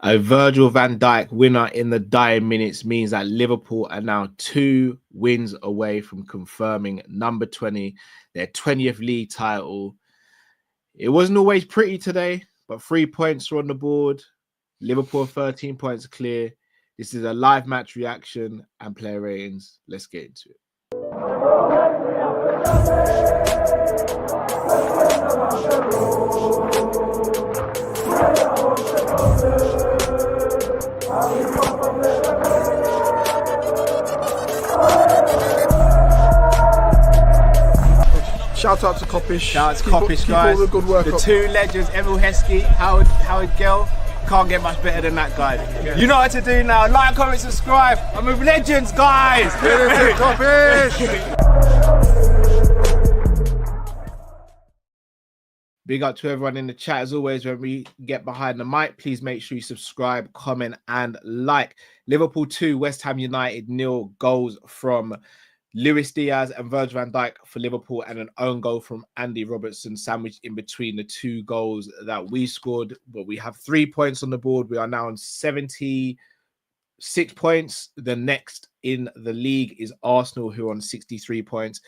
A Virgil van Dijk winner in the dying minutes means that Liverpool are now 2 wins away from confirming number 20, their 20th league title. It wasn't always pretty today, but 3 points are on the board. Liverpool 13 points clear. This is a live match reaction and player ratings. Let's get into it. Shout out to Kopish. Shout out to Kopish, guys. Keep all the good work the up. 2 legends, Emil Heskey, Howard Gill. Can't get much better than that, guys. Yeah. You know what to do now. Like, comment, subscribe. I'm with legends, guys. Kopish. Big up to everyone in the chat. As always, when we get behind the mic, please make sure you subscribe, comment, and like. Liverpool 2, West Ham United 0. Goals from Luis Diaz and Virgil van Dijk for Liverpool, and an own goal from Andy Robertson sandwiched in between the 2 goals that we scored. But we have 3 points on the board. We are now on 76 points. The next in the league is Arsenal, who are on 63 points.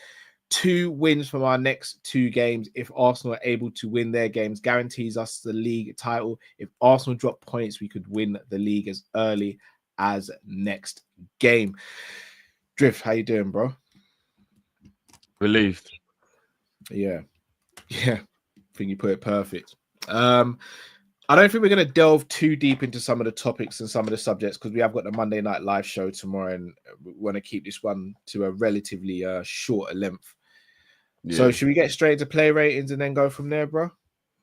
2 wins from our next 2 games. If Arsenal are able to win their games, guarantees us the league title. If Arsenal drop points, we could win the league as early as next game. Drift, how you doing, bro? Relieved. Yeah. I think you put it perfect. I don't think we're going to delve too deep into some of the topics and some of the subjects because we have got the Monday night live show tomorrow, and we want to keep this one to a relatively shorter length. Yeah. So should we get straight into play ratings and then go from there, bro?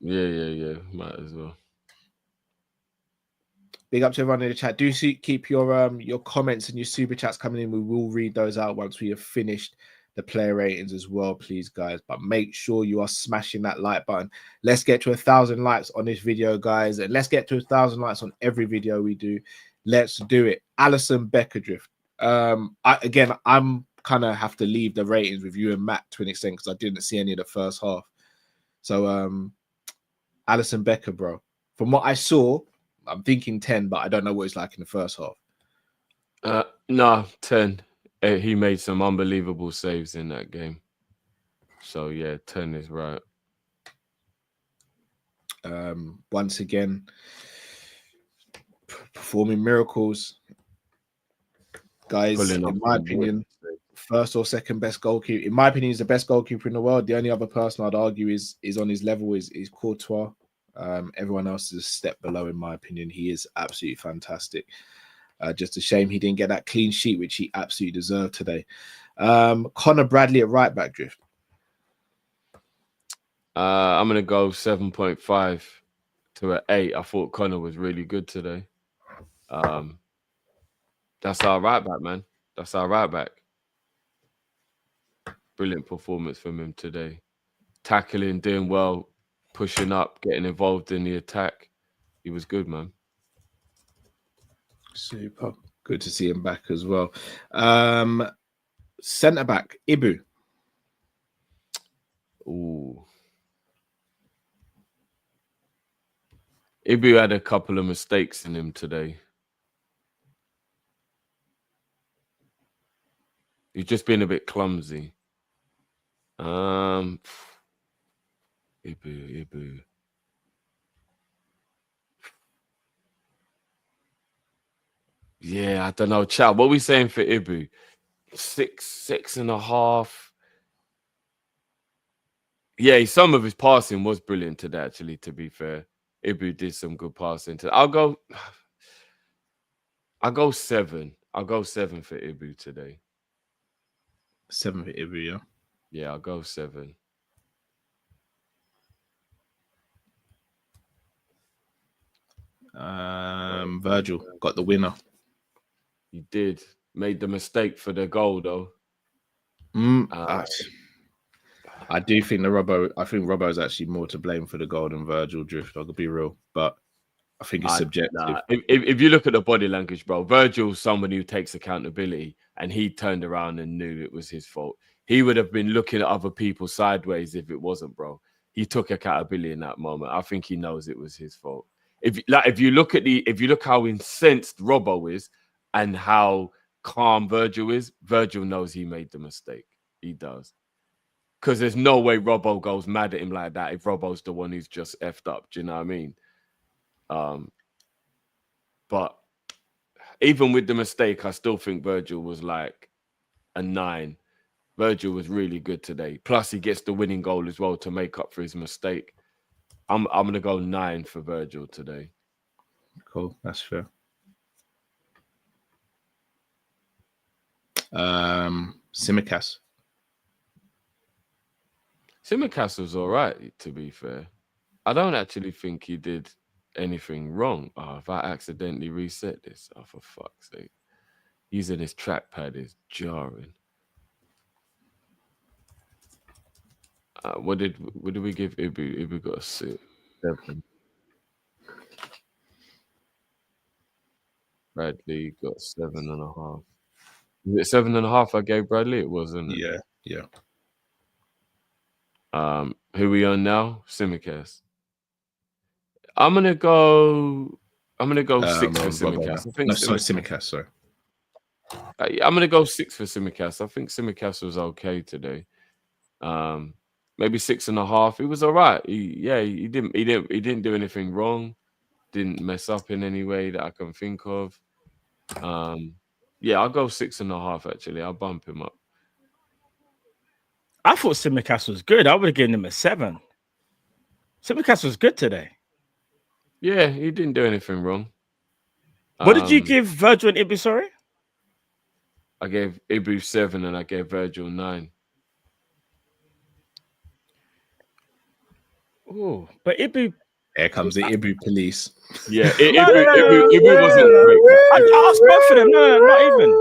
Yeah. Might as well. Big up to everyone in the chat. Do keep your comments and your super chats coming in. We will read those out once we have finished the player ratings as well, please, guys. But make sure you are smashing that like button. Let's get to 1,000 likes on this video, guys, and let's get to 1,000 likes on every video we do. Let's do it. Alison Becker Drift. I'm kind of have to leave the ratings with you and Matt to an extent because I didn't see any of the first half. So, Alison Becker, bro. From what I saw, I'm thinking 10, but I don't know what it's like in the first half. No, 10. He made some unbelievable saves in that game. So, yeah, 10 is right. Once again, performing miracles. Guys, in my opinion, first or second best goalkeeper. In my opinion, he's the best goalkeeper in the world. The only other person I'd argue is on his level is Courtois. Everyone else is a step below, in my opinion. He is absolutely fantastic. Just a shame he didn't get that clean sheet, which he absolutely deserved today. Connor Bradley at right back, Drift. I'm going to go 7.5 to an 8. I thought Connor was really good today. That's our right back, man. That's our right back. Brilliant performance from him today. Tackling, doing well, pushing up, getting involved in the attack. He was good, man. Super. Good to see him back as well. Centre back, Ibu. Ooh. Ibu had a couple of mistakes in him today. He's just been a bit clumsy. Ibu. Yeah, I don't know. Chat, what are we saying for Ibu? 6.5. Yeah, some of his passing was brilliant today, actually, to be fair. Ibu did some good passing today. I'll go 7. I'll go 7 for Ibu today. 7 for Ibu, yeah? Yeah, I'll go 7. Virgil got the winner. He did. Made the mistake for the goal, though. I do think Robbo is actually more to blame for the goal than Virgil, Drift. I could be real, but I think it's subjective. Nah. If you look at the body language, bro, Virgil's someone who takes accountability, and he turned around and knew it was his fault. He would have been looking at other people sideways if it wasn't, bro. He took accountability in that moment. I think he knows it was his fault. if you look how incensed Robbo is and how calm Virgil is, Virgil knows he made the mistake. He does. Because there's no way Robbo goes mad at him like that if Robbo's the one who's just effed up. Do you know what I mean? But even with the mistake, I still think Virgil was like a 9. Virgil was really good today. Plus, he gets the winning goal as well to make up for his mistake. I'm gonna go 9 for Virgil today. Cool, that's fair. Simicast. Simicast was all right, to be fair. I don't actually think he did anything wrong. Oh, if I accidentally reset this, oh, for fuck's sake. Using his trackpad is jarring. What did we give Ibu? Ibu got a 7. Bradley got 7.5. Was it 7.5 I gave Bradley? It wasn't. Yeah. Who we on now? Simicast. I'm gonna go 6 for Simicast. I think Simicast. Sorry. I'm gonna go 6 for Simicast. I think Simicast was okay today. Maybe 6.5. It was all right. He didn't do anything wrong. Didn't mess up in any way that I can think of. I'll go 6.5 actually. I'll bump him up. I thought Simicast was good. I would have given him a 7. Simicast was good today. Yeah, he didn't do anything wrong. What did you give Virgil and Ibu, sorry? I gave Ibu 7 and I gave Virgil 9. Oh, but Ibu... Here comes the Ibu police. Yeah, Ibu wasn't great. I asked both of them. No, not even.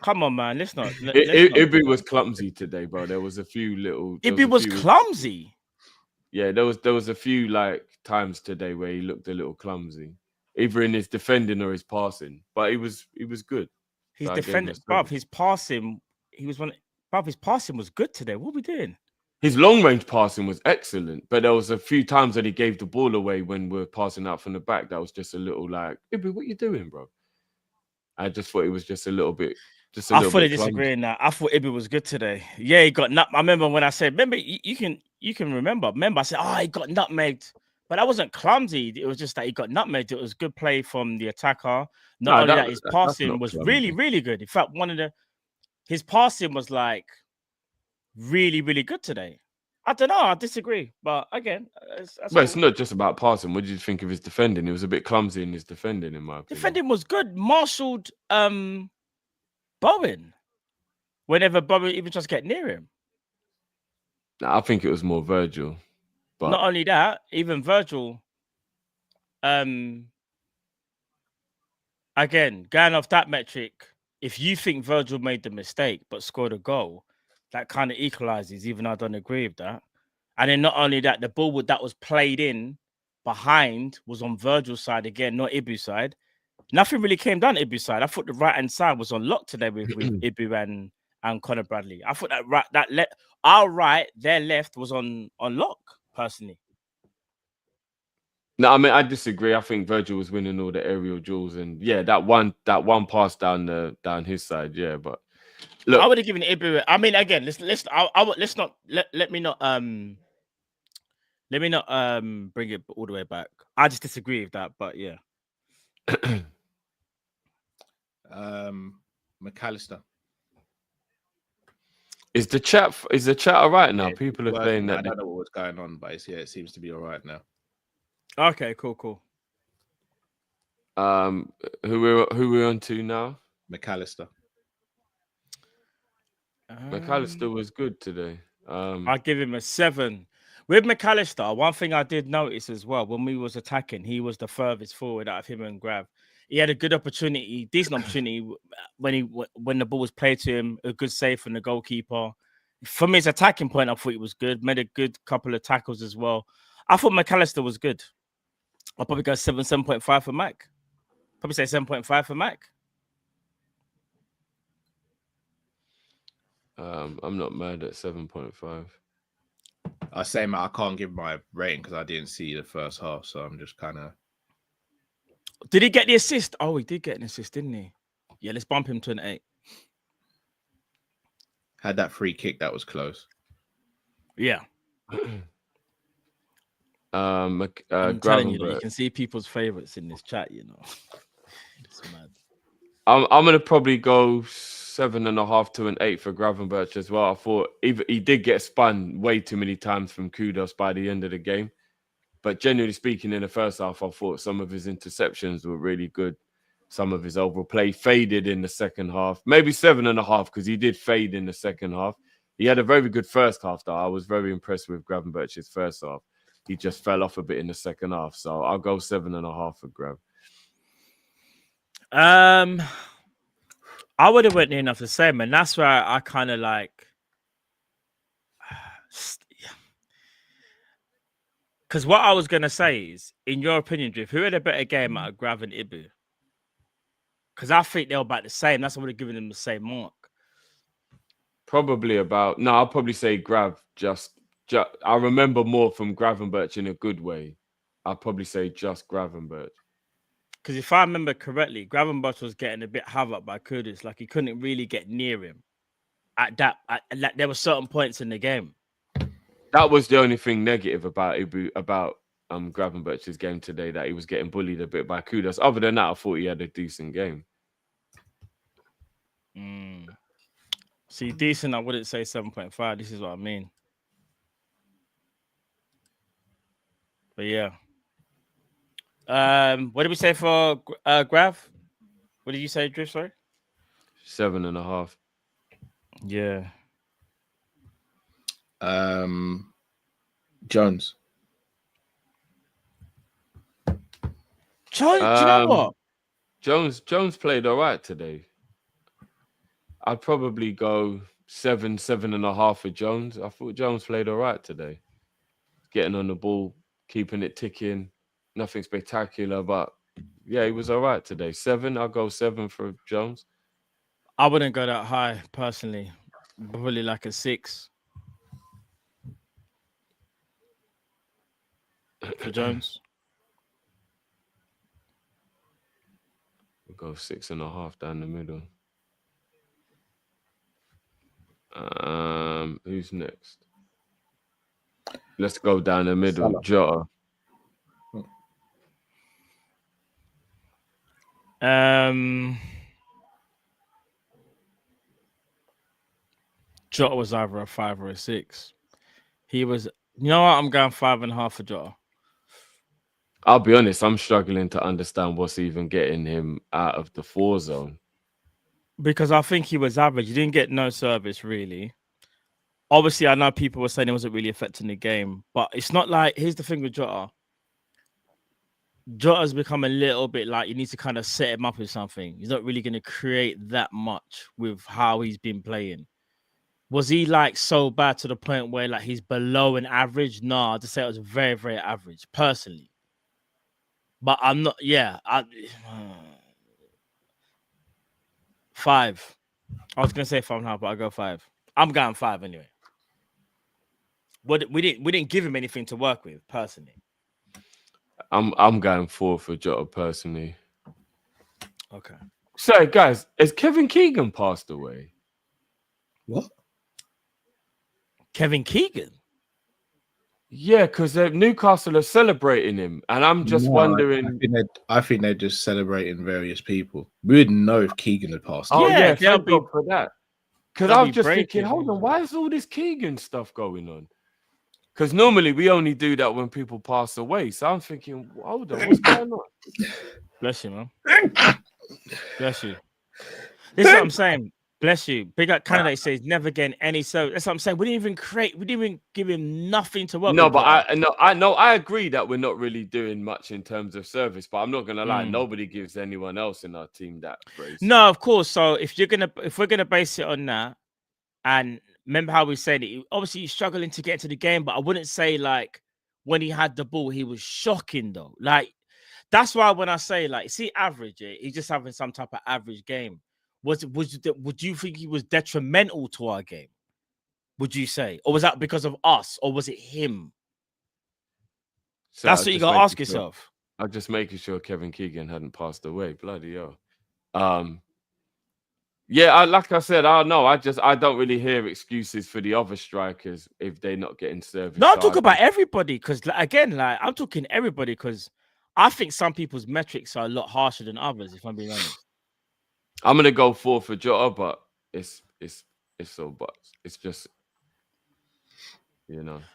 Come on, man. Let's not. Ibu was clumsy today, bro. There was a few little... Ibu was clumsy? Yeah, there was a few like times today where he looked a little clumsy, either in his defending or his passing. But he was good. His defending, bruv, his passing, his passing was good today. What are we doing? His long range passing was excellent, but there was a few times that he gave the ball away when we're passing out from the back. That was just a little like, Ibu, what you doing, bro? I just thought it was just a little bit. I fully disagree in that. I thought Ibu was good today. Yeah, he got nut. I remember when I said, remember, you can remember. Remember, I said, he got nutmegged. But that wasn't clumsy. It was just that he got nutmegged. It was good play from the attacker. Not only that, his passing was really, really good. In fact, his passing was like really, really good today. I don't know. I disagree. But again, it's not just about passing. What did you think of his defending? He was a bit clumsy in his defending, in my opinion. Defending was good. Marshaled Bowen whenever Bowen even just get near him. I think it was more Virgil. But not only that, even Virgil, again, going off that metric, if you think Virgil made the mistake but scored a goal, that kind of equalizes, even though I don't agree with that. And then not only that, the ball that was played in behind was on Virgil's side again, not Ibu's side. Nothing really came down Ibu's side. I thought the right-hand side was on lock today with Ibu and Conor Bradley. I thought our right, their left was on lock, personally. No, I mean I disagree. I think Virgil was winning all the aerial duels, and that one pass down his side, but look, I would have given Ibu. I mean, again, let me not bring it all the way back. I just disagree with that, but yeah. McAllister. Is the chat all right now? People are saying that. I don't know what's going on, but it seems to be all right now. Okay, cool. Who we're on to now? McAllister. McAllister was good today. I give him a 7. With McAllister, one thing I did notice as well, when we was attacking, he was the furthest forward out of him and Grav. He had a good opportunity, decent opportunity when the ball was played to him, a good save from the goalkeeper. From his attacking point, I thought he was good. Made a good couple of tackles as well. I thought McAllister was good. I'll probably go 7.5 for Mac. Probably say 7.5 for Mac. I'm not mad at 7.5. I say, Matt, I can't give my rating because I didn't see the first half, so I'm just kind of Did he get the assist? Oh, he did get an assist, didn't he? Yeah, let's bump him to an 8. Had that free kick that was close. Yeah. I'm telling you, that you can see people's favorites in this chat. You know, it's mad. I'm gonna probably go 7.5 to an 8 for Gravenberch as well. I thought he did get spun way too many times from Kudos by the end of the game, but generally speaking, in the first half, I thought some of his interceptions were really good. Some of his overall play faded in the second half. Maybe 7.5 because he did fade in the second half. He had a very good first half, though. I was very impressed with Gravenberch's first half. He just fell off a bit in the second half, so I'll go 7.5 for Grav. I would have went near enough the same, and that's where I kind of like, because what I was gonna say is, in your opinion, Drift, who had a better game out of Grav and Ibu? Because I think they were about the same. That's why I would have given them the same mark. Probably about no. I'll probably say Grav. Just I remember more from Gravenberch in a good way. I'll probably say just Gravenberch. Because if I remember correctly, Gravenberch was getting a bit havoc by Kudus. Like he couldn't really get near him. Like there were certain points in the game. That was the only thing negative about Gravenberch's game today, that he was getting bullied a bit by Kudus. Other than that, I thought he had a decent game. See, decent, I wouldn't say 7.5. This is what I mean. But yeah. What did we say for Grav? What did you say, Drift? Sorry? 7.5. Yeah. Jones. Do you know what? Jones played all right today. I'd probably go 7.5 for Jones. I thought Jones played all right today. Getting on the ball, keeping it ticking. Nothing spectacular, but yeah, he was all right today. 7, I'll go 7 for Jones. I wouldn't go that high, personally. Probably like a 6 for Jones. We'll go 6.5 down the middle. Who's next? Let's go down the middle. Jota. Jota was either a 5 or a 6. He was, you know what? I'm going 5.5 for Jota. I'll be honest, I'm struggling to understand what's even getting him out of the 4 zone. Because I think he was average. He didn't get no service, really. Obviously, I know people were saying it wasn't really affecting the game, but it's not like, here's the thing with Jota. Jota's become a little bit like you need to kind of set him up with something. He's not really going to create that much with how he's been playing. Was he like so bad to the point where like he's below an average? No, I'd just say it was very, very average, personally. But I'm not, 5. I was gonna say 5.5, but I'll go 5. I'm going 5 anyway. But we didn't give him anything to work with, personally. I'm going 4 for Jota personally. Okay. Sorry, guys, has Kevin Keegan passed away? What? Kevin Keegan? Yeah, because Newcastle are celebrating him, and I'm just wondering. I think they're just celebrating various people. We wouldn't know if Keegan had passed. Oh Yeah, yeah, thank God for that. Because I was just thinking, hold breaking. on, why is all this Keegan stuff going on? Because normally we only do that when people pass away. So I'm thinking, hold on, what's going on? Bless you, man. Bless you. This is what I'm saying. Bless you. Big up candidate says never getting any. So that's what I'm saying. We didn't even give him nothing to work with. No, but I agree that we're not really doing much in terms of service. But I'm not gonna lie, nobody gives anyone else in our team that praise. No, of course. So if we're gonna base it on that, and remember how we said it, obviously he's struggling to get into the game, but I wouldn't say like when he had the ball, he was shocking though. Like that's why when I say like, see, average, he's just having some type of average game. Would you think he was detrimental to our game? Would you say, or was that because of us, or was it him? So That's what you gotta ask yourself. I'm just making sure Kevin Keegan hadn't passed away. Bloody hell. Yeah, like I said, I don't know. I don't really hear excuses for the other strikers if they're not getting service. No, I'm talking about everybody because again, I'm talking everybody because I think some people's metrics are a lot harsher than others. If I'm being honest, I'm gonna go 4 for Jota, but it's so but it's just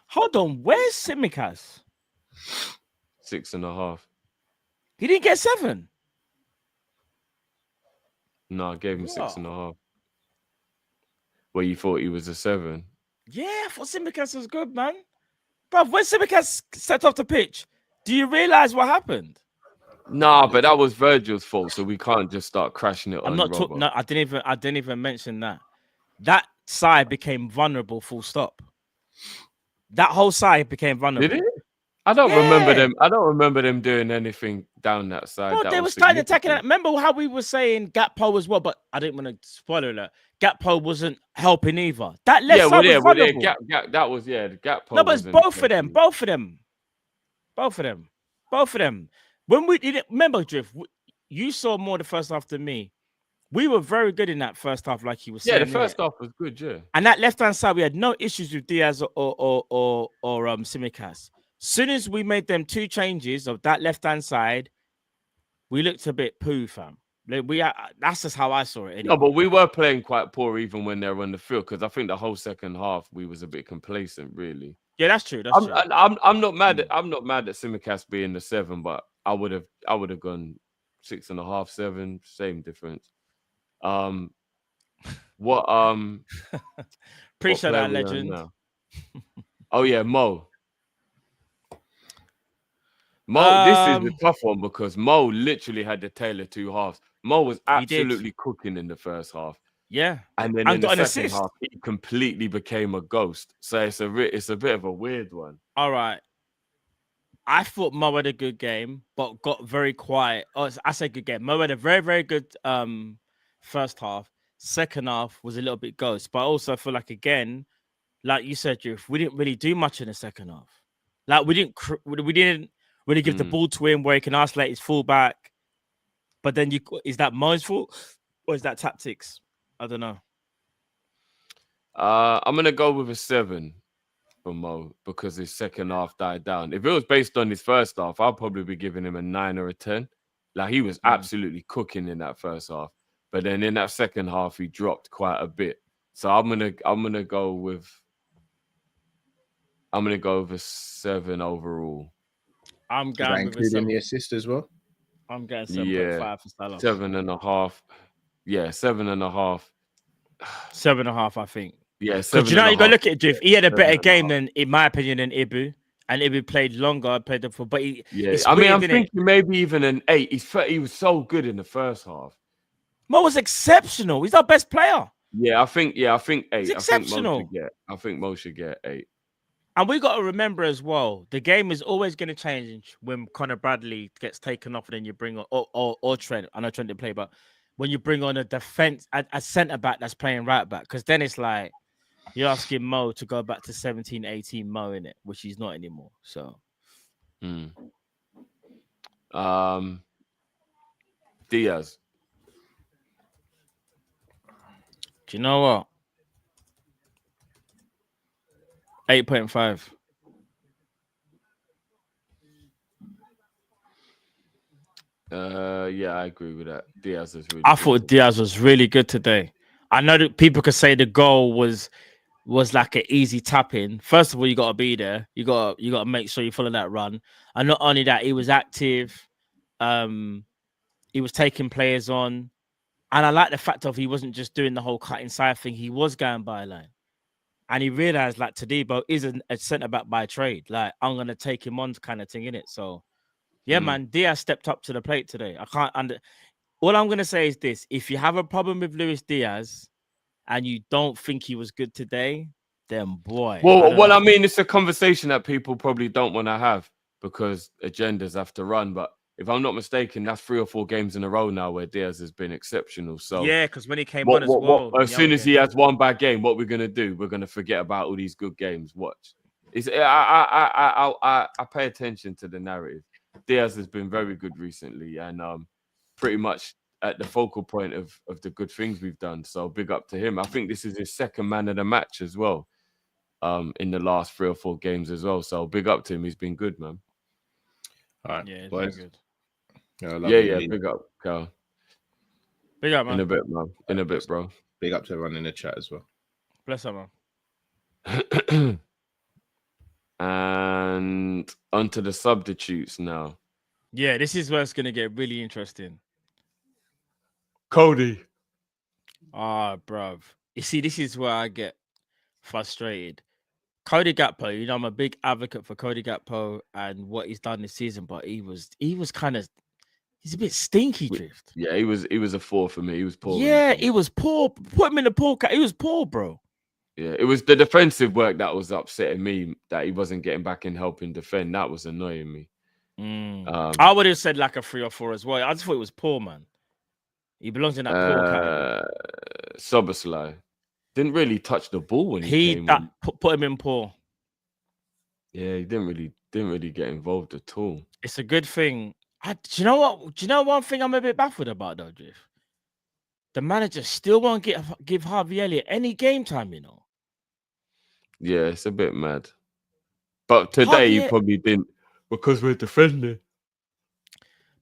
Hold on, where's Tsimikas? 6.5. He didn't get 7. No, I gave him 6.5. Well, you thought he was a 7? Yeah, I thought Tsimikas was good, man. Bro, when Tsimikas set off the pitch, do you realize what happened? Nah, but that was Virgil's fault, so we can't just start crashing it on Robbo. No, I didn't even mention that. That side became vulnerable, full stop. That whole side became vulnerable. Did it? I don't remember them. I don't remember them doing anything down that side. Bro, they were starting attacking that. Remember how we were saying Gakpo as well, but I didn't want to spoil it. Gakpo wasn't helping either. That left side was vulnerable. That was the Gakpo. No, but it's both of them. When we did it, remember, Drift, you saw more the first half than me. We were very good in that first half, like you were saying. Yeah, the first half was good, yeah. And that left-hand side, we had no issues with Diaz or Tsimikas. Soon as we made them 2 changes of that left-hand side, we looked a bit poo, fam. That's just how I saw it. Anyway. No, but we were playing quite poor even when they were on the field because I think the whole second half we was a bit complacent, really. Yeah, that's true. I'm not mad at Tsimikas being the 7, but I would have gone 6.5, 7, same difference. Appreciate that, legend. Oh yeah, Mo. This is a tough one because Mo literally had the tail of 2 halves. Mo was absolutely cooking in the first half. Yeah, and then in the second half, he completely became a ghost. So it's a bit of a weird one. All right. I thought Mo had a good game, but got very quiet. Oh, I say good game. Mo had a very, very good first half. Second half was a little bit ghost, but I also feel like, again, like you said, Jeff, we didn't really do much in the second half. Like we didn't really give the ball to him where he can isolate his fullback. But then is that Mo's fault or is that tactics? I don't know. I'm gonna go with a 7 for Mo because his second half died down. If it was based on his first half, I'd probably be giving him a 9 or a 10. Like he was absolutely cooking in that first half, but then in that second half he dropped quite a bit. So I'm gonna go with a 7 overall. I'm going with including the assist as well. I'm going 7.5 for Salah. 7.5. Yeah, 7.5. 7.5, I think. Yeah, because you know you got to look at Drift. He had a better game than, in my opinion, than Ibu, and Ibu played longer. Played the full, but I'm thinking maybe even an 8. He was so good in the first half. Mo was exceptional. He's our best player. I think 8. He's exceptional. I think Mo should get 8. And we got to remember as well, the game is always going to change when Conor Bradley gets taken off and then you bring on, or Trent. I know Trent didn't play, but when you bring on a defense, a centre back that's playing right back, because then it's like you're asking Mo to go back to 17, 18 Mo in it, which he's not anymore. So, Diaz. Do you know what? 8.5. Yeah, I agree with that. Diaz is really. I thought Diaz was really good today. I know that people could say the goal was like an easy tap in. First of all, you got to be there. You got to make sure you follow that run. And not only that, he was active. He was taking players on, and I like the fact of he wasn't just doing the whole cutting side thing. He was going byline. And he realized, like, Tadibo isn't a centre back by trade. Like, I'm gonna take him on, kind of thing, innit? So, yeah, man, Diaz stepped up to the plate today. All I'm gonna say is this: if you have a problem with Luis Diaz, and you don't think he was good today, then boy. I mean, it's a conversation that people probably don't want to have because agendas have to run. But if I'm not mistaken, that's 3 or 4 games in a row now where Diaz has been exceptional. So yeah, because when he came on as well, as soon as he has one bad game, what we're gonna do? We're gonna forget about all these good games. Watch. I pay attention to the narrative. Diaz has been very good recently, and pretty much at the focal point of the good things we've done. So big up to him. I think this is his second man of the match as well. In the last 3 or 4 games as well. So big up to him. He's been good, man. All right, Yeah, it's boys. been good. Yeah, big up, Cal. Big up, man. In a bit, man. In a bit, bro. Big up to everyone in the chat as well. Bless up, man. And onto the substitutes now. Yeah, this is where it's gonna get really interesting. Cody. Bruv. You see, this is where I get frustrated. Cody Gakpo, you know, I'm a big advocate for Cody Gakpo and what he's done this season, but he's a bit stinky, Drift. Yeah, he was a 4 for me. He was poor. Yeah, he was poor. Put him in the poor cat. He was poor, bro. Yeah, it was the defensive work that was upsetting me, that he wasn't getting back and helping defend. That was annoying me. I would have said like a 3 or 4 as well. I just thought it was poor, man. He belongs in that poor category. Soboslai didn't really touch the ball when he came on. Put him in poor. Yeah, he didn't really get involved at all. It's a good thing. Do you know what? Do you know one thing I'm a bit baffled about though, Drift? The manager still won't give Harvey Elliott any game time, you know. Yeah, it's a bit mad. But today he probably didn't, because we're defending.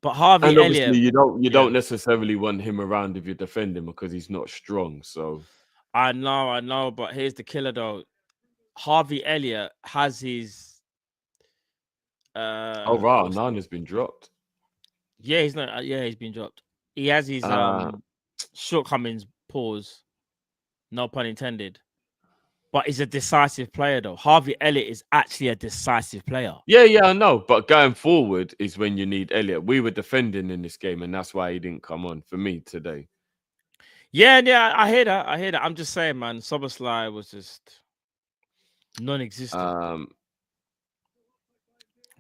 But Harvey and obviously Elliott, you don't necessarily want him around if you're defending because he's not strong. So I know, but here's the killer though. Harvey Elliott has his Nana's been dropped. Yeah, he's not. Yeah, he's been dropped. He has his shortcomings. Pause. No pun intended. But he's a decisive player, though. Harvey Elliott is actually a decisive player. Yeah, I know. But going forward is when you need Elliott. We were defending in this game, and that's why he didn't come on for me today. Yeah, I hear that. I'm just saying, man. Soboslai was just non-existent.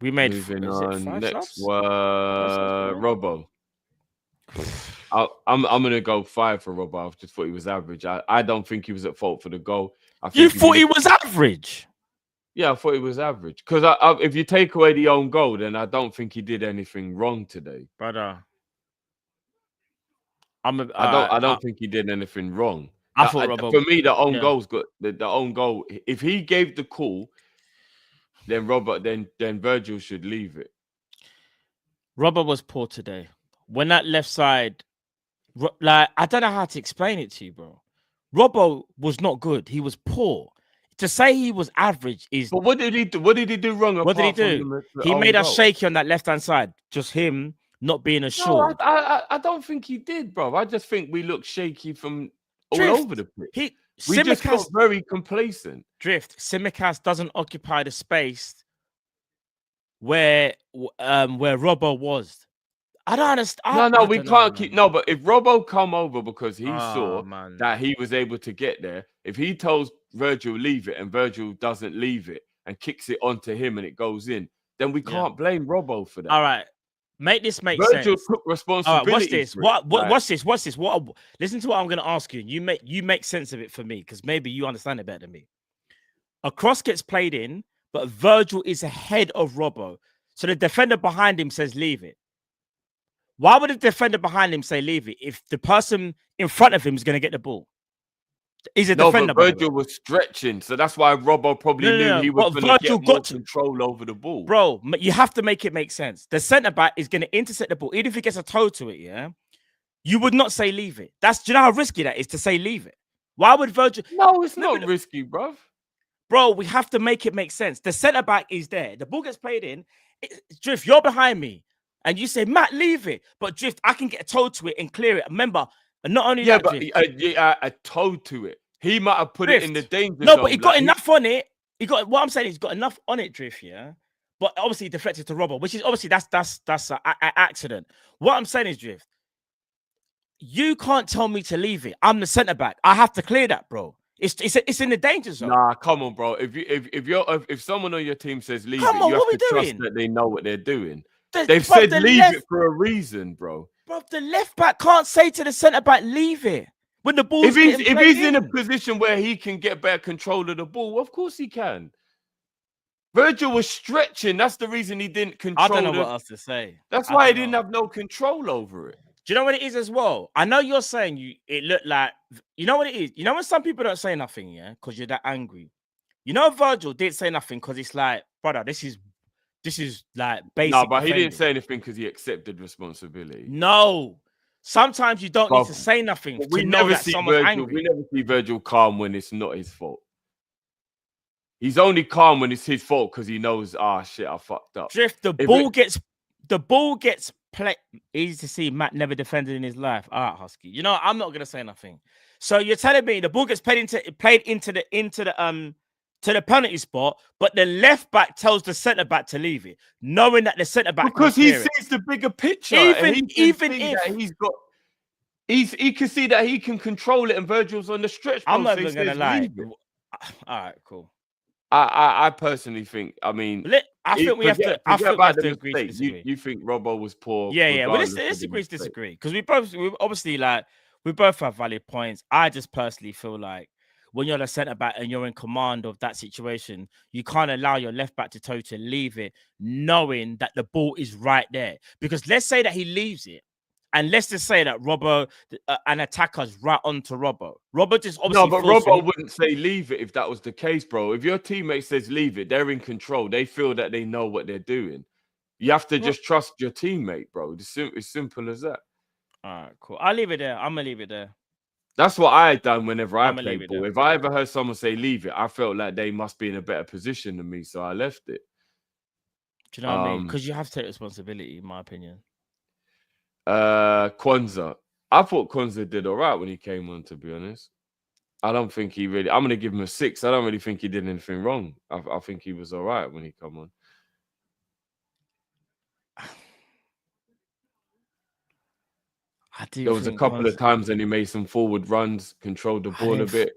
We made moving on. Next shots? Robbo. I'm gonna go 5 for Robbo. I just thought he was average. I don't think he was at fault for the goal. You thought he was average? Yeah, I thought he was average. Because if you take away the own goal, then I don't think he did anything wrong today. Brother, I don't think he did anything wrong. I thought Robbo, for me, the own goal's got the own goal. If he gave the call, then then Virgil should leave it. Robbo was poor today. When that left side, like, I don't know how to explain it to you, bro. Robbo was not good. He was poor. To say he was average is. But what did he do? What did he do wrong? What did he do? He made us shaky on that left-hand side. Just him not being assured. No, I don't think he did, bro. I just think we look shaky from all over the place. We just got very complacent. Drift. Tsimikas doesn't occupy the space where Robbo was. I don't understand. No, we can't keep. No, but if Robbo come over because he saw that he was able to get there, if he tells Virgil leave it and Virgil doesn't leave it and kicks it onto him and it goes in, then we can't blame Robbo for that. All right, make this make sense. Virgil took responsibility. What's this? What's this? Listen to what I'm going to ask you. You make sense of it for me because maybe you understand it better than me. A cross gets played in, but Virgil is ahead of Robbo, so the defender behind him says leave it. Why would the defender behind him say leave it if the person in front of him is going to get the ball? He's a defender. But Virgil was stretching, so that's why Robbo probably knew he was going to get more control over the ball. Bro, you have to make it make sense. The centre-back is going to intercept the ball. Even if he gets a toe to it, yeah? You would not say leave it. Do you know how risky that is to say leave it? Why would Virgil... No, it's not risky, bro. Bro, we have to make it make sense. The centre-back is there. The ball gets played in. Drift, you're behind me. And you say, Matt, leave it. But Drift, I can get a toe to it and clear it. Remember, not only that, but a toe to it. He might have put it in the danger zone. No, but he got enough on it. What I'm saying is he's got enough on it, Drift, yeah? But obviously he deflected to Robbo, which is obviously that's an accident. What I'm saying is, Drift, you can't tell me to leave it. I'm the centre-back. I have to clear that, bro. It's in the danger zone. Nah, come on, bro. If someone on your team says leave it, you have to trust that they know what they're doing. They've said leave it for a reason, bro. Bro, the left back can't say to the centre back, leave it. When the ball, if he's in a position where he can get better control of the ball, of course he can. Virgil was stretching. That's the reason he didn't control. I don't know what else to say. That's why he didn't have no control over it. Do you know what it is as well? I know you're saying it looked like, you know what it is? You know when some people don't say nothing, yeah, because you're that angry. You know, Virgil didn't say nothing because it's like, brother, this is like basic. No, but defending. he didn't say anything because he accepted responsibility. No. Sometimes you don't need to say nothing to know that someone's angry. We never see Virgil calm when it's not his fault. He's only calm when it's his fault because he knows, shit, I fucked up. Drift, the ball gets played. Easy to see Matt never defended in his life. All right, Husky. You know, I'm not gonna say nothing. So you're telling me the ball gets played into the penalty spot, but the left back tells the centre back to leave it, knowing that the centre back because he sees the bigger picture. Even if he can see that he can control it, and Virgil's on the stretch. I'm not even gonna lie. All right, cool. I personally think. I mean, I think we have to agree to disagree. You think Robbo was poor? Yeah. Well, let's agree to disagree because we both have valid points. I just personally feel like when you're the centre back and you're in command of that situation, you can't allow your left back to totally leave it, knowing that the ball is right there. Because let's say that he leaves it. And let's just say that Robbo, an attacker's right onto Robbo. Robbo just obviously... No, but Robbo wouldn't say leave it if that was the case, bro. If your teammate says leave it, they're in control. They feel that they know what they're doing. You have to just trust your teammate, bro. It's simple as that. All right, cool. I'll leave it there. I'm going to leave it there. That's what I had done whenever I played ball. If I ever heard someone say leave it, I felt like they must be in a better position than me, so I left it. Do you know what I mean? Because you have to take responsibility, in my opinion. Kwanzaa. I thought Kwanzaa did all right when he came on, to be honest. I don't think he really... I'm going to give him a 6. I don't really think he did anything wrong. I think he was all right when he come on. There was a couple of times when he made some forward runs, controlled the ball a bit.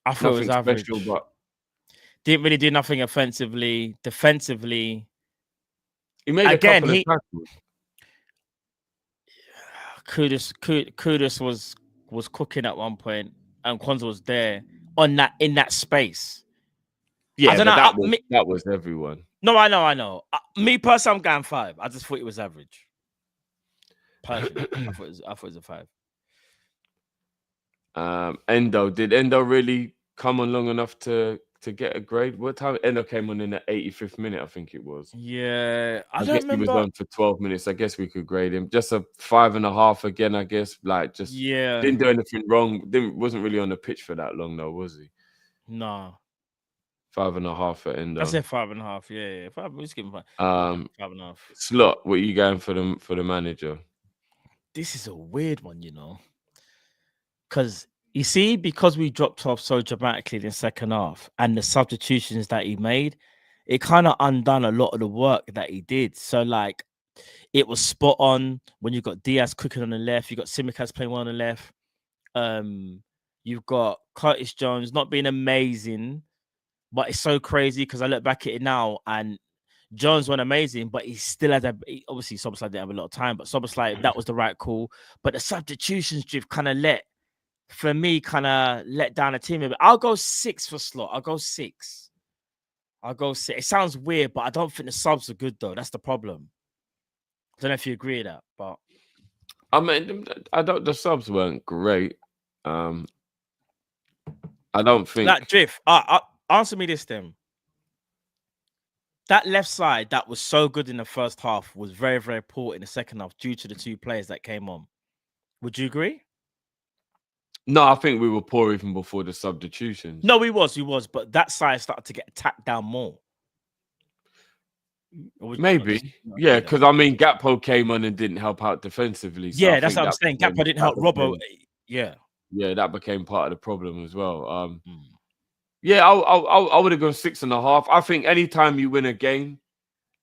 I thought it was average. Special, but didn't really do nothing offensively. Defensively, he made a couple of tackles. Kudus was cooking at one point, and Kwanzaa was there in that space. Yeah, that was everyone. No, I know. Me personally, I'm going 5. I just thought it was average. Personally, I thought it was a 5. Endo, did Endo really come on long enough to get a grade? What time Endo came on in the 85th minute? I think it was. Yeah, I guess he was on for 12 minutes. I guess we could grade him just a 5.5 again. I guess didn't do anything wrong. Wasn't really on the pitch for that long though, was he? No. 5.5 for Endo. I said 5.5. Yeah. 5. Let's give him 5. 5.5. Slot. What are you going for the manager? This is a weird one, you know, because you see, because we dropped off so dramatically in the second half and the substitutions that he made, it kind of undone a lot of the work that he did. So, like, it was spot on when you got Diaz cooking on the left, you got Simicas playing one on the left, you've got Curtis Jones not being amazing, but it's so crazy because I look back at it now and Jones went amazing, but he still had obviously Szoboszlai didn't have a lot of time, but Szoboszlai, that was the right call. But the substitutions drift kind of let down the team a bit. I'll go 6 for Slot. I'll go 6. It sounds weird, but I don't think the subs are good though. That's the problem. I don't know if you agree with that, but I mean, the subs weren't great. I don't think that drift. Answer me this then. That left side that was so good in the first half was very, very poor in the second half due to the 2 players that came on. Would you agree? No, I think we were poor even before the substitutions. No, we was, but that side started to get attacked down more. Maybe, yeah, because I mean, Gakpo came on and didn't help out defensively. So yeah, that's what I'm saying. Gakpo didn't help Robbo. Yeah, that became part of the problem as well. Yeah, I would have gone 6.5. I think anytime you win a game,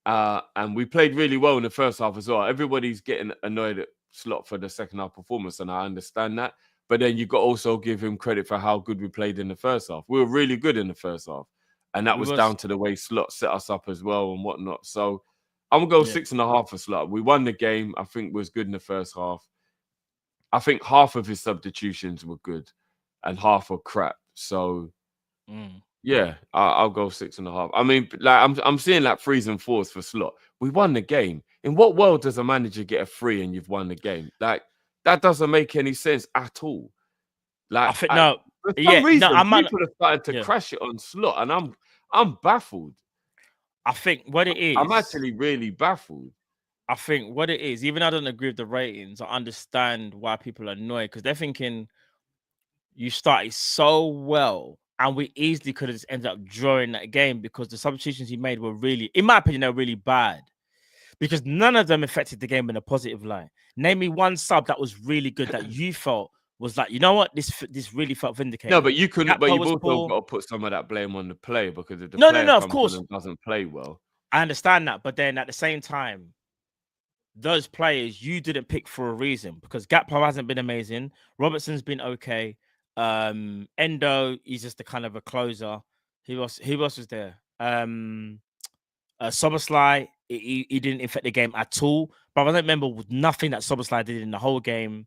and we played really well in the first half as well. Everybody's getting annoyed at Slot for the second half performance, and I understand that. But then you got to also give him credit for how good we played in the first half. We were really good in the first half, and that was down to the way Slot set us up as well and whatnot. So I'm gonna go 6.5 for Slot. We won the game. I think was good in the first half. I think half of his substitutions were good, and half were crap. So. Yeah, I'll go 6.5. I mean, like I'm seeing like 3s and 4s for Slot. We won the game. In what world does a manager get a 3 and you've won the game? Like that doesn't make any sense at all. I Like think no, for some yeah, no, reason, people are starting to crash it on Slot, and I'm baffled. I think what it is, I'm actually really baffled. I think what it is, even though I don't agree with the ratings, I understand why people are annoyed because they're thinking you started so well, and we easily could have just ended up drawing that game because the substitutions he made were really, in my opinion, they're really bad. Because none of them affected the game in a positive light. Name me one sub that was really good that you felt was like, you know what, this really felt vindicated. No, but you couldn't. But you've also poor. got to put some of that blame on the player because if the No, player of comes course on and doesn't play well, I understand that. But then at the same time, those players you didn't pick for a reason because Gakpo hasn't been amazing. Robertson's been okay. Endo, he's just a kind of a closer. Who else was there? Soboslai, he didn't affect the game at all. But I don't remember nothing that Soboslai did in the whole game.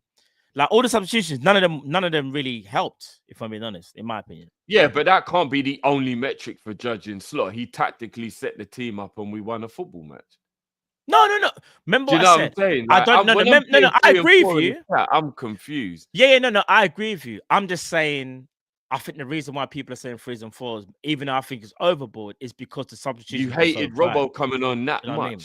Like all the substitutions, none of them really helped, if I'm being honest, in my opinion. yeah, but that can't be the only metric for judging Slot. He tactically set the team up and we won a football match. No. Remember Do you what know I what said? I'm saying? Like, I don't know. No. I agree with you. I'm confused. Yeah. No. I agree with you. I'm just saying. I think the reason why people are saying 3s and 4s, even though I think it's overboard, is because the substitutions. You hated Robbo coming on that much. I mean?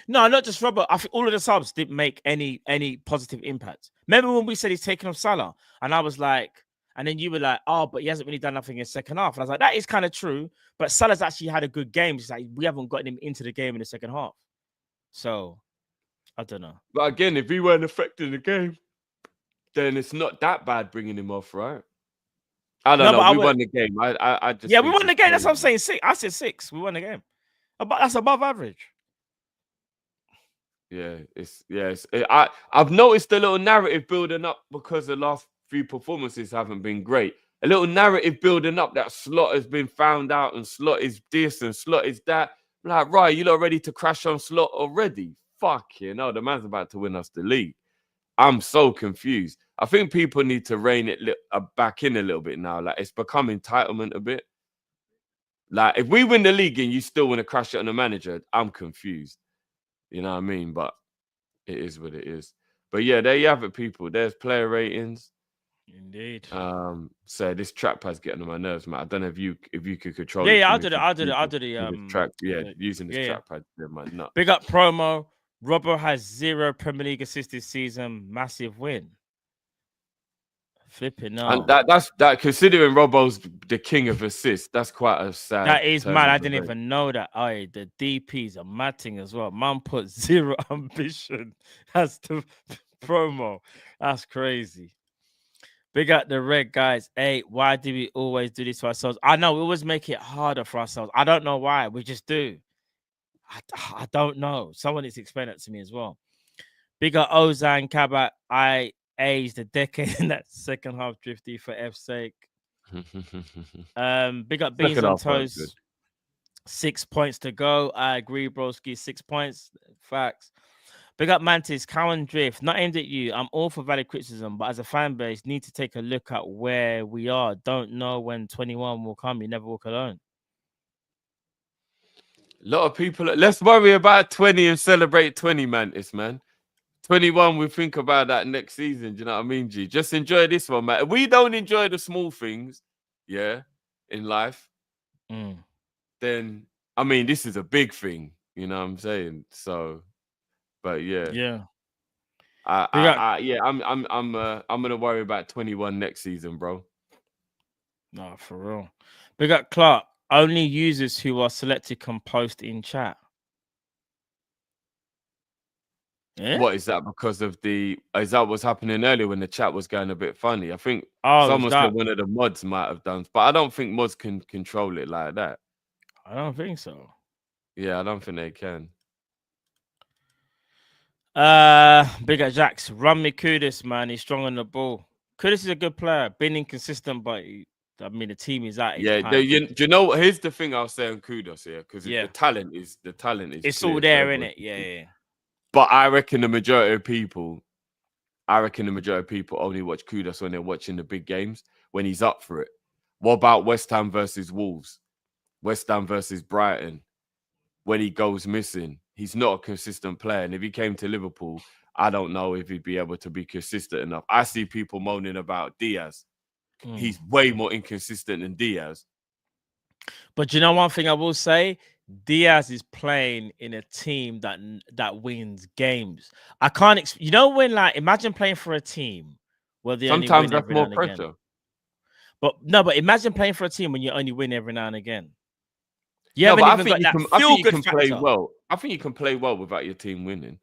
No, not just Robbo. I think all of the subs didn't make any positive impact. Remember when we said he's taken off Salah, and I was like, and then you were like, oh, but he hasn't really done nothing in the second half. And I was like, that is kind of true, but Salah's actually had a good game. It's like we haven't gotten him into the game in the second half. So I don't know. But again, if he weren't affecting the game, then it's not that bad bringing him off, right? I don't know. We won the game. I just we won the game. That's what I'm saying. 6. I said 6. We won the game. That's above average. Yeah, I've noticed a little narrative building up because the last few performances haven't been great. A little narrative building up that Slot has been found out and Slot is this and Slot is that. I'm like, right, you're not ready to crash on Slot already? Fuck you know, the man's about to win us the league. I'm so confused. I think people need to rein it back in a little bit now. Like, it's become entitlement a bit. Like, if we win the league and you still want to crash it on the manager, I'm confused. You know what I mean? But it is what it is. But yeah, there you have it, people. There's player ratings. Indeed. So this trap pad's getting on my nerves, man. I don't know if you could control it. Yeah, I'll do the track. Yeah, using this trap pad. My nut. Big up promo. Robbo has 0 Premier League assists this season. Massive win. Flipping out. And that's considering Robbo's the king of assists, that's quite a sad. That is mad. I didn't even know that. Oh, the DPs are matting as well. Man put 0 ambition. That's the promo. That's crazy. Big up the red guys. Hey, why do we always do this to ourselves? I know we always make it harder for ourselves. I don't know why. We just do. I don't know. Someone needs to explain that to me as well. Big up Ozan Kabat. I aged a decade in that second half drifty for F's sake. Big up Beans on Toast. 6 points to go. I agree, broski. 6 points. Facts. Big up Mantis, Cowan Drift. Not aimed at you. I'm all for valid criticism, but as a fan base, need to take a look at where we are. Don't know when 21 will come. You never walk alone. A lot of people. Let's worry about 20 and celebrate 20, Mantis, man. 21, we think about that next season. Do you know what I mean, G? Just enjoy this one, man. If we don't enjoy the small things, in life, then, I mean, this is a big thing. You know what I'm saying? So, but yeah. I'm gonna worry about 21 next season, bro. No, for real. Big up Clark. Only users who are selected can post in chat. Yeah? What is that? Because of is that what's happening earlier when the chat was going a bit funny? I think someone said one of the mods might have done, but I don't think mods can control it like that. I don't think so. Yeah, I don't think they can. Big up Jax. Run me Kudus, man. He's strong on the ball. Kudus is a good player, been inconsistent, but I mean the team is at. Yeah, do you know what? Here's the thing I'll say on Kudus here, because the talent is. It's all there, isn't it? Yeah. But I reckon the majority of people only watch Kudus when they're watching the big games when he's up for it. What about West Ham versus Wolves? West Ham versus Brighton? When he goes missing, he's not a consistent player. And if he came to Liverpool, I don't know if he'd be able to be consistent enough. I see people moaning about Diaz. He's way more inconsistent than Diaz. But you know one thing I will say? Diaz is playing in a team that wins games. I can't, you know, when like imagine playing for a team where they Sometimes only win that's every more now and pressure. again. But no, but imagine playing for a team when you only win every now and again. You haven't even got that feel-good play factor. well. I think you can play well without your team winning.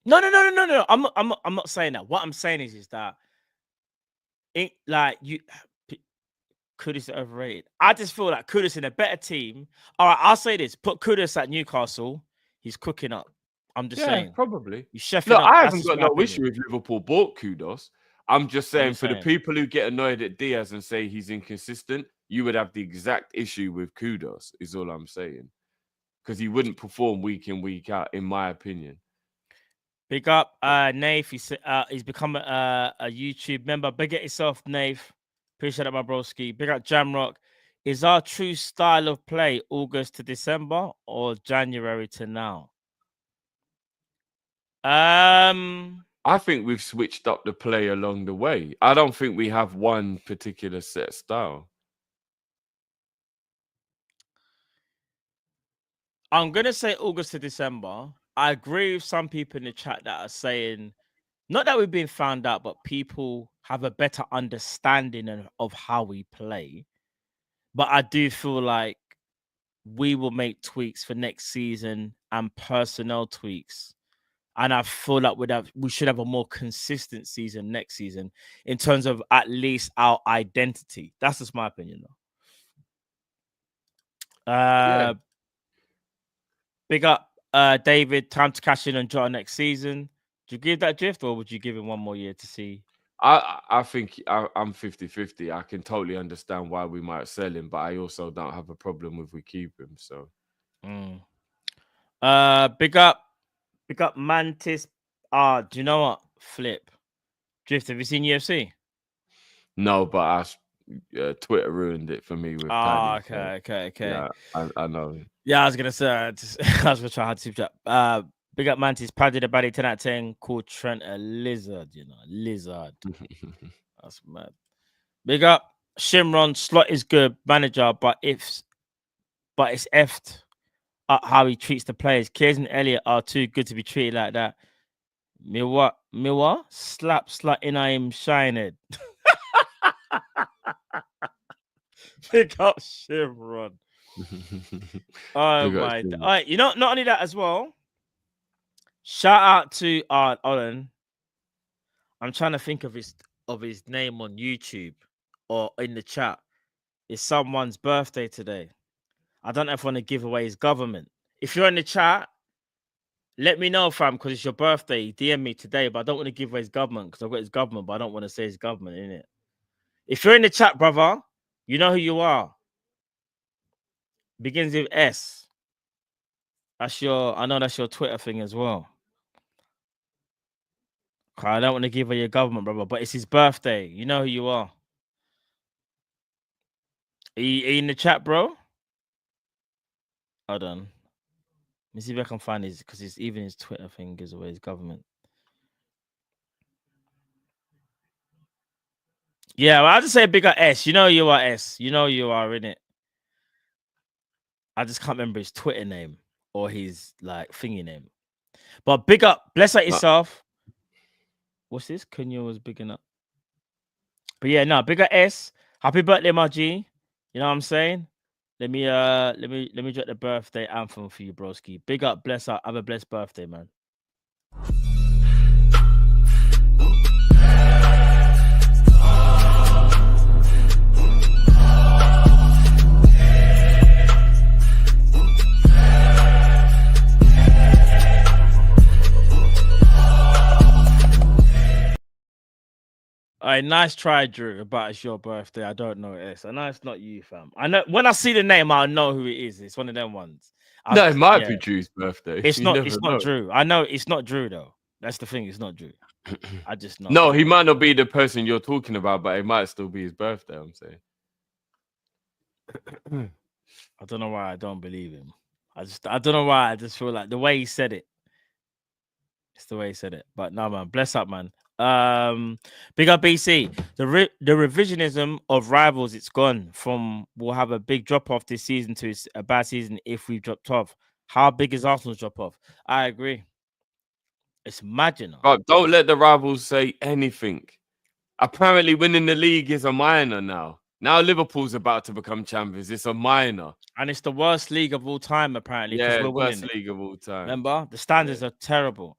No. I'm not saying that. What I'm saying is that it like you. Kudus is overrated. I just feel like Kudus in a better team. All right, I'll say this: put Kudus at Newcastle, he's cooking up. I'm just saying, probably. he's chefing No, up. I That's haven't just got my no opinion. issue if Liverpool bought Kudos. I'm just saying, just for the saying. people who get annoyed at Diaz and say he's inconsistent, you would have the exact issue with Kudos, is all I'm saying. Because he wouldn't perform week in, week out, in my opinion. Big up, Nath. He's become a YouTube member. Big up yourself, Nath. Appreciate it, my broski. Big up, Jamrock. Is our true style of play August to December or January to now? I think we've switched up the play along the way. I don't think we have one particular set style. I'm going to say August to December. I agree with some people in the chat that are saying, not that we've been found out, but people have a better understanding of how we play. But I do feel like we will make tweaks for next season and personnel tweaks. And I feel like we should have a more consistent season next season in terms of at least our identity. That's just my opinion, though. Big up, David. Time to cash in on Jota next season. Do you give that drift, or would you give him one more year to see? I think I'm 50-50. I can totally understand why we might sell him, but I also don't have a problem if we keep him. So, big up Mantis. Do you know what? Flip. Drift, have you seen UFC? No, but Twitter ruined it for me with Paddy. Okay. Yeah, I know. Yeah, I was gonna say I was gonna try hard to super chat. Big up Mantis, Paddy the Baddy 10 out of 10, called Trent a lizard, lizard. That's mad. Big up Shimron, slot is good, manager, but it's effed up how he treats the players. Kears and Elliott are too good to be treated like that. Miwa, slap slut in I am shining. Big up Shimron. Oh my! All right, not only that as well. Shout out to Olin. I'm trying to think of his name on YouTube or in the chat. It's someone's birthday today. I don't know if I want to give away his government. If you're in the chat, let me know, fam, because it's your birthday. DM me today, but I don't want to give away his government because I've got his government, but I don't want to say his government in it. If you're in the chat, brother, you know who you are. Begins with S. I know that's your Twitter thing as well. I don't want to give away your government, brother, but it's his birthday. You know who you are. Are you in the chat, bro? Hold on. Let me see if I can find his, because it's even his Twitter thing gives away his government. Yeah, well, I'll just say bigger S. You know you are S. You know you are, innit? I just can't remember his Twitter name or his like thingy name. But big up, bless out yourself. What's this? Kenya was bigging up. But yeah, no, bigger S. Happy birthday, my G. You know what I'm saying? Let me drop the birthday anthem for you, broski. Big up, bless up. Have a blessed birthday, man. All right, nice try, Drew, but it's your birthday. I don't know it. I know it's not you, fam. I know when I see the name, I'll know who it is. It's one of them ones. No, it might be Drew's birthday. It's not Drew. I know it's not Drew, though. That's the thing. It's not Drew. I just know. No, he might not be the person you're talking about, but it might still be his birthday, I'm saying. I don't know why I don't believe him. I don't know why. I just feel like the way he said it. It's the way he said it. But no, man, bless up, man. Big up BC. The revisionism of rivals, it's gone. We'll have a big drop off this season to a bad season if we dropped off. How big is Arsenal's drop off? I agree. It's mad, you know. But don't let the rivals say anything. Apparently, winning the league is a minor now. Now Liverpool's about to become champions. It's a minor. And it's the worst league of all time, apparently. Yeah, we're winning worst league of all time. Remember? The standards are terrible.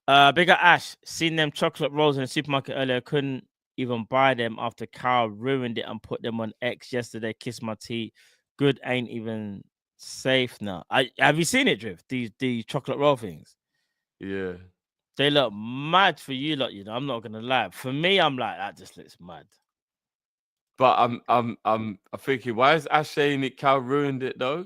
Bigger Ash, seen them chocolate rolls in the supermarket earlier. Couldn't even buy them after Carl ruined it and put them on X yesterday. Kiss my teeth. Good ain't even safe now. Have you seen it, Drift? These chocolate roll things. Yeah. They look mad for you, lot. You know, I'm not gonna lie. For me, I'm like, that just looks mad. But I'm thinking, why is Ash saying it? Cal ruined it though.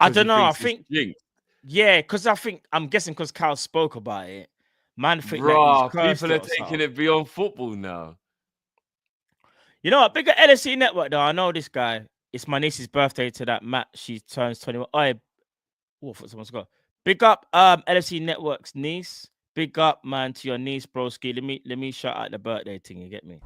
I don't know. I think, jinxed. yeah, because I'm guessing because Cal spoke about it. Man, think Bruh, that people are taking it beyond football now. You know what? Bigger LFC Network though. I know this guy. It's my niece's birthday to that Matt. She turns 21. Oh, someone's got. Big up LFC Network's niece. Big up, man, to your niece, broski. Let me shout out the birthday thing. You get me?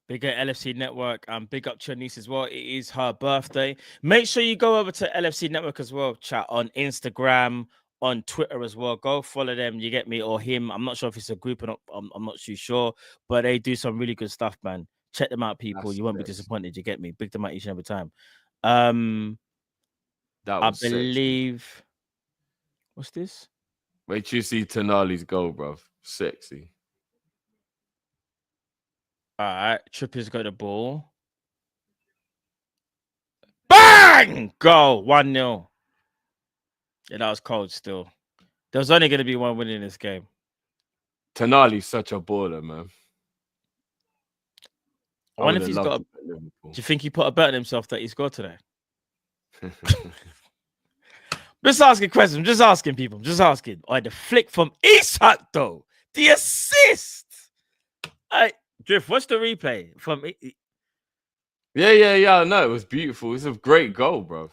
Bigger LFC Network and big up to your niece as well. It is her birthday. Make sure you go over to LFC Network as well, chat, on Instagram, on Twitter as well. Go follow them, you get me, or him. I'm not sure if it's a group or not. I'm not too sure, but they do some really good stuff, man. Check them out, people. You won't be disappointed, you get me. Big them out each and every time. I believe sexy. What's this? Wait till you see Tonali's goal, bro. Sexy. All right, Trippier's got the ball. Bang! Goal, 1-0. Yeah, that was cold still. There was only going to be one win in this game. Tonali's such a baller, man. I wonder if he's got Do you think he put a bet on himself that he scored today? Just asking questions. I'm just asking people. I'm just asking. Oh, the flick from Isak, though. The assist. Drift, what's the replay from? Yeah. No, it was beautiful. It's a great goal, bro.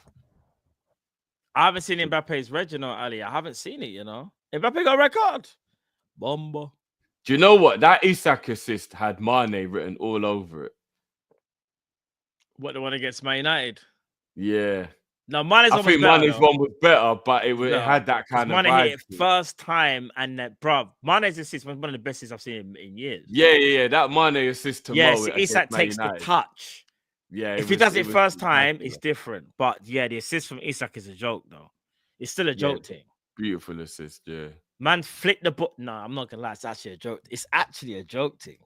I haven't seen Mbappe's red, you know, Ali. I haven't seen it, you know. Mbappe got a red card. Bomba. Do you know what? That Isak assist had Mane written all over it. What, the one against Man United? Yeah. No, Mane's I think Mane's one was better, but it had that kind of Mane vibe. hit it first time, and that, bro, Mane's assist was one of the best assists I've seen in years. Yeah. That Mane assist to Mo. Isak takes the touch. Yeah. If he does it first time, it's different. But yeah, the assist from Isak is a joke, though. It's still a joke thing. Beautiful assist, yeah. Man, flick the ball. No, I'm not gonna lie. It's actually a joke. It's actually a joke thing.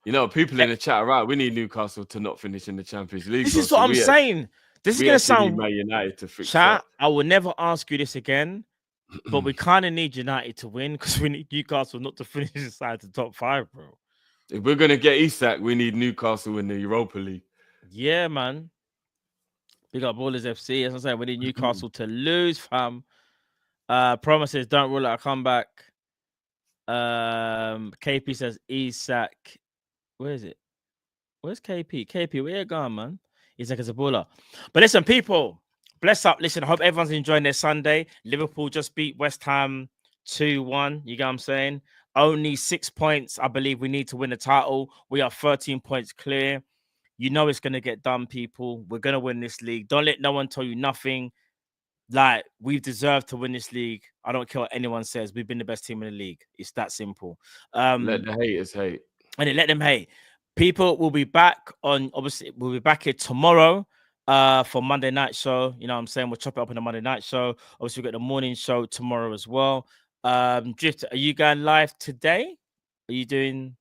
You know, people in the chat, right? We need Newcastle to not finish in the Champions League. This is what I'm saying. This is going to sound Man United to fix chat. I will never ask you this again, but we kind of need United to win because we need Newcastle not to finish inside the top 5, bro. If we're going to get Isak, we need Newcastle in the Europa League. Yeah, man. Big up Ballers FC. As I said, we need Newcastle to lose, fam. Promises don't rule out a comeback. KP says Isak. Where is it? Where's KP? KP, where you going, man? Isak is a baller. But listen, people, bless up. Listen, I hope everyone's enjoying their Sunday. Liverpool just beat West Ham 2-1. You get what I'm saying? Only 6 points. I believe we need to win the title. We are 13 points clear. You know it's going to get done, people. We're going to win this league. Don't let no one tell you nothing. Like, we've deserved to win this league. I don't care what anyone says. We've been the best team in the league. It's that simple. Let the haters hate. And then let them hate. People will be back on, obviously, we'll be back here tomorrow for Monday night show. You know what I'm saying? We'll chop it up in the Monday night show. Obviously, we've got the morning show tomorrow as well. Drift, are you going live today? Are you doing?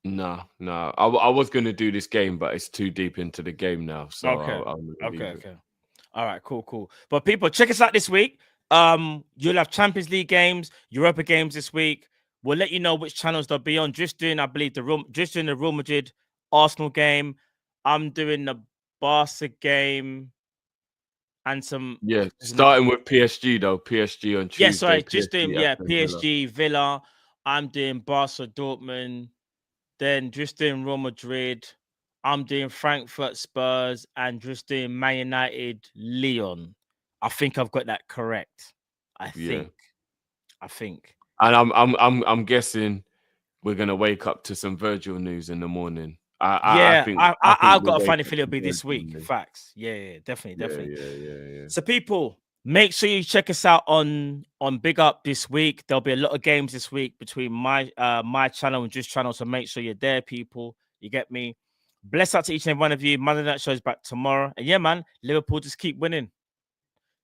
No. I was going to do this game, but it's too deep into the game now. So Okay. All right, cool. But people, check us out this week. You'll have Champions League games, Europa games this week. We'll let you know which channels they'll be on. Just doing, I believe, the Real Madrid Arsenal game. I'm doing the Barca game and some. Yeah, starting with PSG though. PSG on Tuesday. Yeah, sorry, just doing PSG, Aston Villa. PSG, Villa. I'm doing Barca, Dortmund. Then just doing Real Madrid. I'm doing Frankfurt, Spurs, and just doing Man United, Lyon. I think I've got that correct. I think. And I'm guessing we're gonna wake up to some Virgil news in the morning. I think I've we'll got a funny wake feeling up it'll be to this Virgil week. news. Facts. Yeah, definitely. Yeah. So people, make sure you check us out on Big Up this week. There'll be a lot of games this week between my channel and Just channel. So make sure you're there, people. You get me? Bless out to each and every one of you. Monday Night Show is back tomorrow. And yeah, man, Liverpool just keep winning.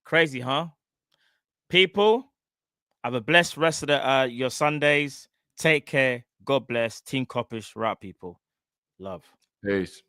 Crazy, huh? People, have a blessed rest of your Sundays. Take care. God bless. Team Kopish. Right, people. Love. Peace.